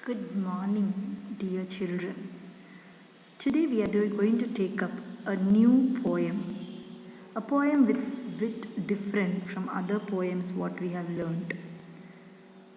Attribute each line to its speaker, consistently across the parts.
Speaker 1: Good morning, dear children. Today we are going to take up a new a poem which is a bit different from other poems what we have learned.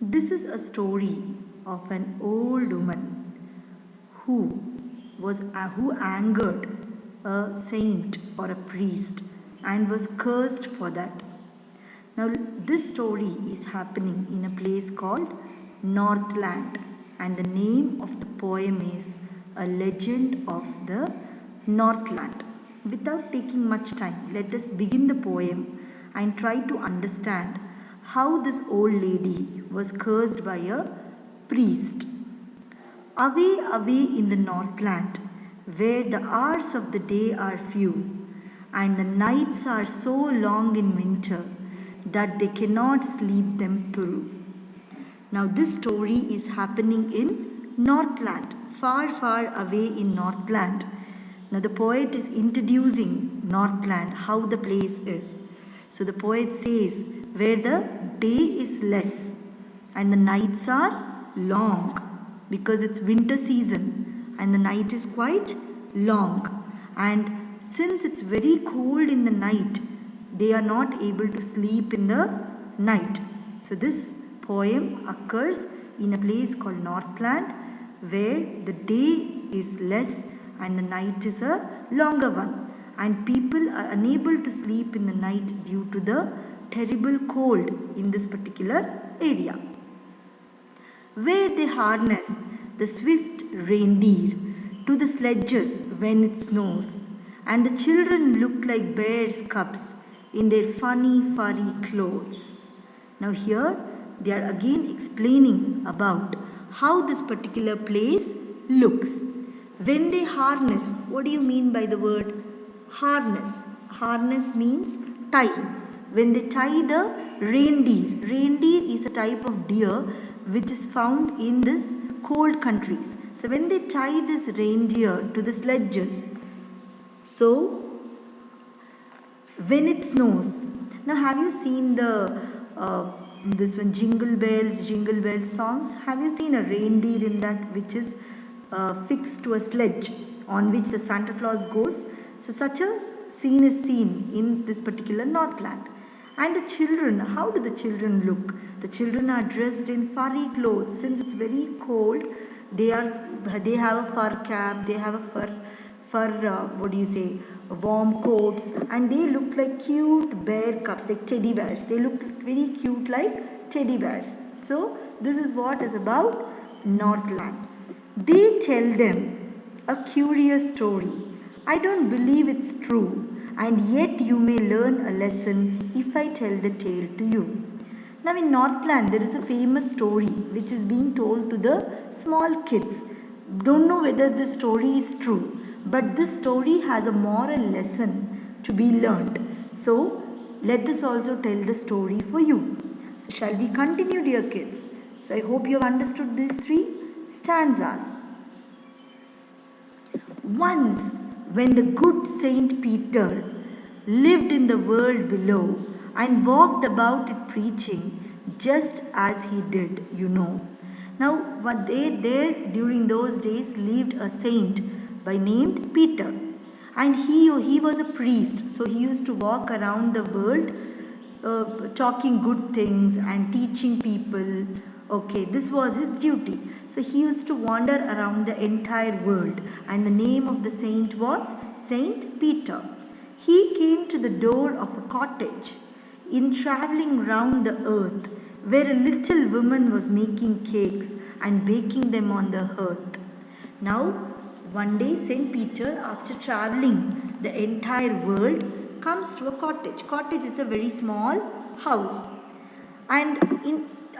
Speaker 1: This is a story of an old woman who who angered a saint or a priest and was cursed for that. Now, this story is happening in a place called Northland, and the name of the poem is A Legend of the Northland. Without taking much time, let us begin the poem and try to understand how this old lady was cursed by a priest. Away, away in the Northland, where the hours of the day are few and the nights are so long in winter that they cannot sleep them through. Now, this story is happening in Northland, far, far away in Northland. Now, the poet is introducing Northland, how the place is. So, the poet says, where the day is less and the nights are long, because it's winter season and the night is quite long. And since it's very cold in the night, they are not able to sleep in the night. So this poem occurs in a place called Northland, where the day is less and the night is a longer one, and people are unable to sleep in the night due to the terrible cold in this particular area. Where they harness the swift reindeer to the sledges when it snows, and the children look like bears' cubs in their funny furry clothes. Now here they are again explaining about how this particular place looks. When they harness, what do you mean by the word harness? Harness means tie. When they tie the reindeer is a type of deer which is found in this cold countries. So when they tie this reindeer to the sledges, so when it snows. Now, have you seen the this one jingle bells songs? Have you seen a reindeer in that which is fixed to a sledge on which the Santa Claus goes? So such a scene is seen in this particular Northland. And the children, how do the children look? The children are dressed in furry clothes. Since it's very cold, they have a fur cap, they have a warm coats, and they look like cute bear cubs, like teddy bears. They look very cute like teddy bears. So this is what is about Northland. They tell them a curious story. I don't believe it's true, and yet you may learn a lesson if I tell the tale to you. Now in Northland there is a famous story which is being told to the small kids. Don't know whether this story is true, but this story has a moral lesson to be learned. So let us also tell the story for you. So shall we continue, dear kids? So I hope you have understood these three stanzas. Once, when the good Saint Peter lived in the world below and walked about it preaching, just as he did, you know. Now, there during those days lived a saint by named Peter, and he was a priest, so he used to walk around the world talking good things and teaching people. Okay, this was his duty. So he used to wander around the entire world, and the name of the saint was Saint Peter. He came to the door of a cottage in travelling round the earth, where a little woman was making cakes and baking them on the hearth. Now, one day Saint Peter, after travelling the entire world, comes to a cottage. Cottage is a very small house, and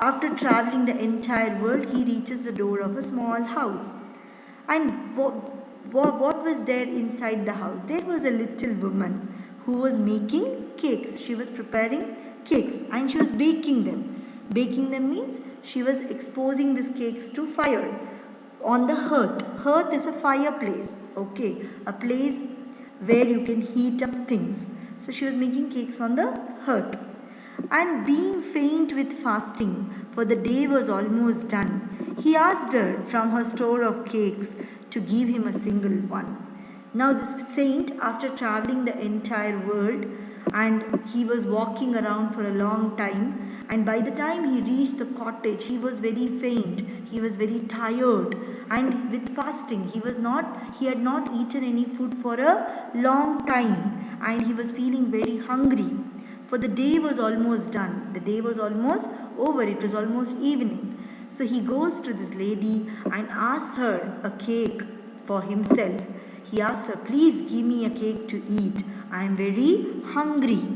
Speaker 1: after travelling the entire world, he reaches the door of a small house. And what was there inside the house? There was a little woman who was making cakes. She was preparing cakes and she was baking them. Baking them means she was exposing these cakes to fire on the hearth. Hearth is a fireplace, okay, a place where you can heat up things. So she was making cakes on the hearth. And being faint with fasting, for the day was almost done, he asked her from her store of cakes to give him a single one. Now, this saint, after traveling the entire world, and he was walking around for a long time, and by the time he reached the cottage, he was very faint, he was very tired, and with fasting, he had not eaten any food for a long time, and he was feeling very hungry. For the day was almost done, the day was almost over, it was almost evening. So he goes to this lady and asks her a cake for himself. He asks her, please give me a cake to eat. I am very hungry.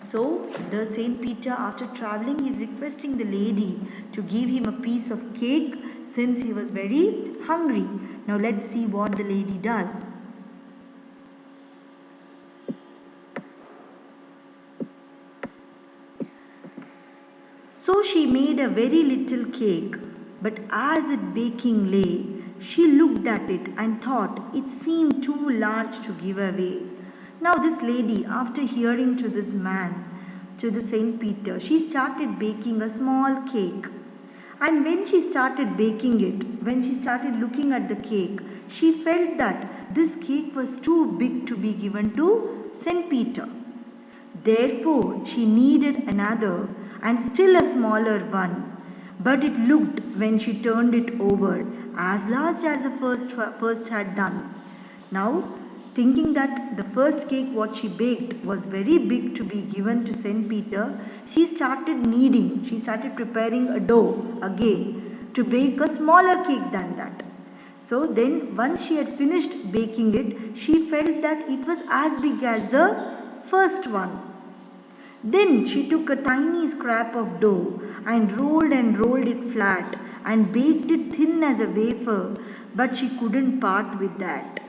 Speaker 1: So the Saint Peter, after traveling, is requesting the lady to give him a piece of cake since he was very hungry. Now let's see what the lady does. So she made a very little cake, but as it baking lay, she looked at it and thought it seemed too large to give away. Now this lady, after hearing to this man, to the Saint Peter, she started baking a small cake. And when she started baking it, when she started looking at the cake, she felt that this cake was too big to be given to Saint Peter. Therefore, she needed another and still a smaller one. But it looked, when she turned it over, as large as the first had done. Now, thinking that the first cake what she baked was very big to be given to Saint Peter, she started preparing a dough again to bake a smaller cake than that. So then once she had finished baking it, she felt that it was as big as the first one. Then she took a tiny scrap of dough and rolled it flat and baked it thin as a wafer, but she couldn't part with that.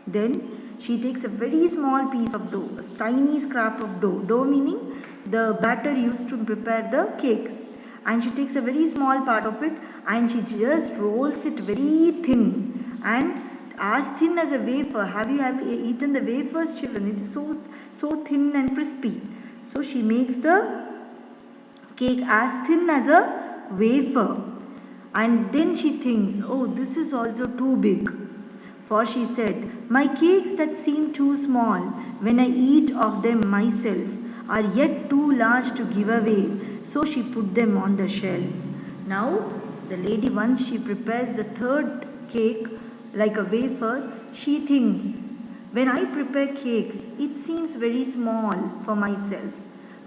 Speaker 1: Then she takes a very small piece of dough, a tiny scrap of dough, dough meaning the batter used to prepare the cakes. And she takes a very small part of it and she just rolls it very thin and as thin as a wafer. Have you eaten the wafers, children? It is so thin and crispy. So she makes the cake as thin as a wafer. And then she thinks, oh, this is also too big. For she said, my cakes that seem too small when I eat of them myself are yet too large to give away. So she put them on the shelf. Now, the lady, once she prepares the third cake like a wafer, she thinks, when I prepare cakes, it seems very small for myself.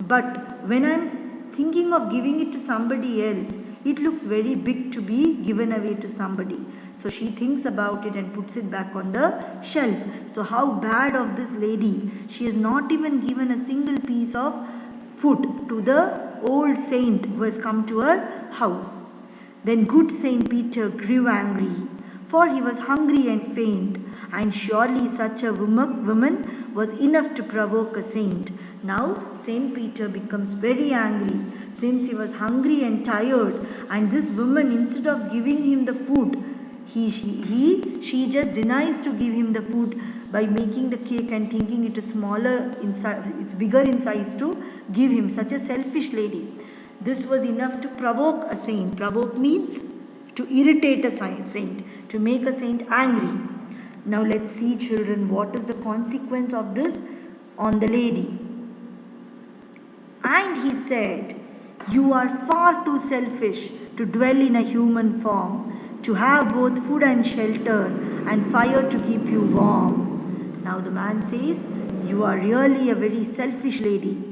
Speaker 1: But when I am thinking of giving it to somebody else, it looks very big to be given away to somebody. So she thinks about it and puts it back on the shelf. So how bad of this lady. She has not even given a single piece of food to the old saint who has come to her house. Then good Saint Peter grew angry, for he was hungry and faint, and surely such a woman was enough to provoke a saint. Now Saint Peter becomes very angry since he was hungry and tired, and this woman, instead of giving him the food, she just denies to give him the food by making the cake and thinking it is smaller in size, it's bigger in size to give him. Such a selfish lady. This was enough to provoke a saint. Provoke means to irritate a saint, to make a saint angry. Now let's see, children, what is the consequence of this on the lady. And he said, you are far too selfish to dwell in a human form, to have both food and shelter and fire to keep you warm. Now the man says, you are really a very selfish lady.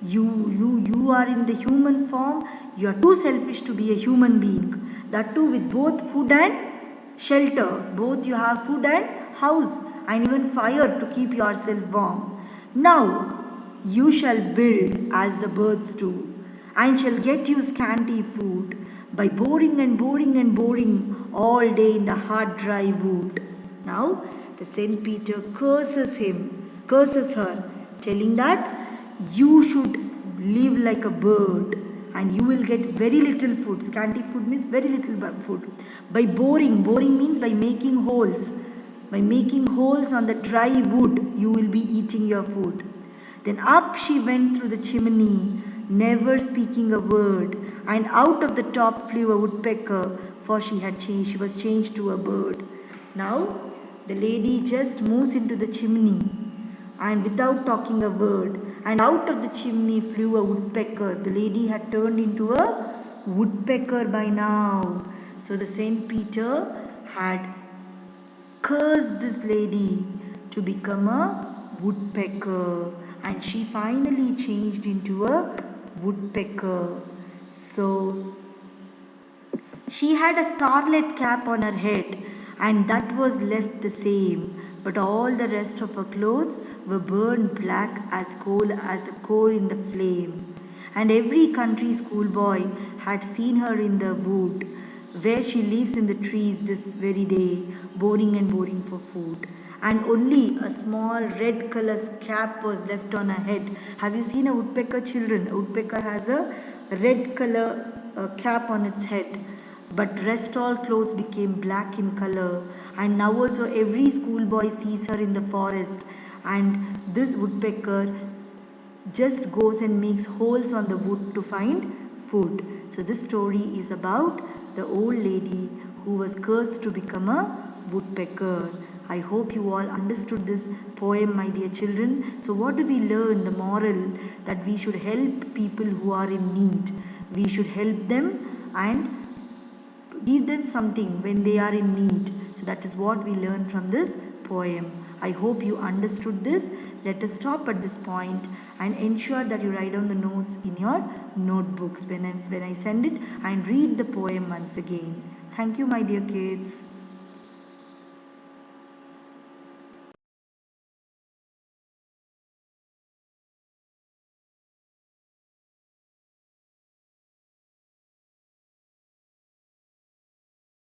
Speaker 1: You are in the human form. You are too selfish to be a human being. That too with both food and shelter. Both you have food and house and even fire to keep yourself warm. Now you shall build as the birds do, and shall get you scanty food by boring and boring and boring all day in the hard dry wood. Now the Saint Peter curses her, telling that you should live like a bird and you will get very little food. Scanty food means very little food. By boring means by making holes. By making holes on the dry wood, you will be eating your food. Then up she went through the chimney, never speaking a word, and out of the top flew a woodpecker, for she was changed to a bird. Now the lady just moves into the chimney, and without talking a word, and out of the chimney flew a woodpecker. The lady had turned into a woodpecker by now. So the Saint Peter had cursed this lady to become a woodpecker, and she finally changed into a woodpecker. So she had a scarlet cap on her head, and that was left the same, but all the rest of her clothes were burned black as a coal in the flame. And every country schoolboy had seen her in the wood, where she lives in the trees this very day, boring and boring for food. And only a small red color cap was left on her head. Have you seen a woodpecker, children? A woodpecker has a red color cap on its head, but rest all clothes became black in color. And now also every schoolboy sees her in the forest, and this woodpecker just goes and makes holes on the wood to find food. So this story is about the old lady who was cursed to become a woodpecker. I hope you all understood this poem, my dear children. So what do we learn? The moral that we should help people who are in need. We should help them and give them something when they are in need. So that is what we learn from this poem. I hope you understood this. Let us stop at this point and ensure that you write down the notes in your notebooks when I send it, and read the poem once again. Thank you, my dear kids.